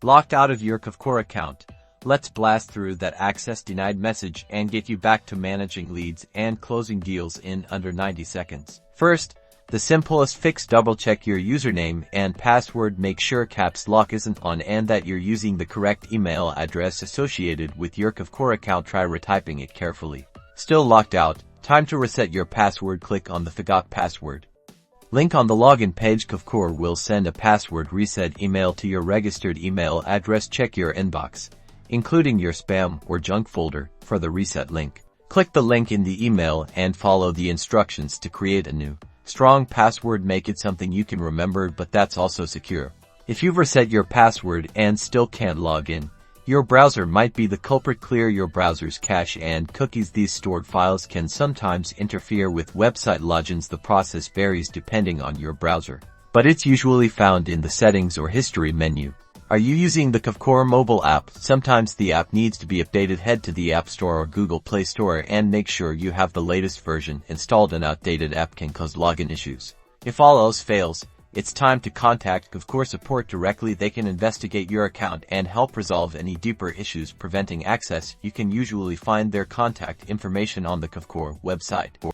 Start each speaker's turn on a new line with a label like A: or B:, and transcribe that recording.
A: Locked out of your Kvcore account? Let's blast through that access denied message and get you back to managing leads and closing deals in under 90 seconds. First, the simplest fix: double-check your username and password. Make sure caps lock isn't on and that you're using the correct email address associated with your Kvcore account. Try retyping it carefully. Still locked out? Time to reset your password. Click on the Forgot Password link on the login page. Kvcore will send a password reset email to your registered email address. Check your inbox, including your spam or junk folder, for the reset link. Click the link in the email and follow the instructions to create a new, strong password. Make it something you can remember, but that's also secure. If you've reset your password and still can't log in, your browser might be the culprit. Clear your browser's cache and cookies. These stored files can sometimes interfere with website logins. The process varies depending on your browser, but it's usually found in the settings or history menu. Are you using the Kvcore mobile app? Sometimes the app needs to be updated. Head to the App Store or Google Play Store and make sure you have the latest version installed. An outdated app can cause login issues. If all else fails, it's time to contact Kvcore support directly. They can investigate your account and help resolve any deeper issues preventing access. You can usually find their contact information on the Kvcore website.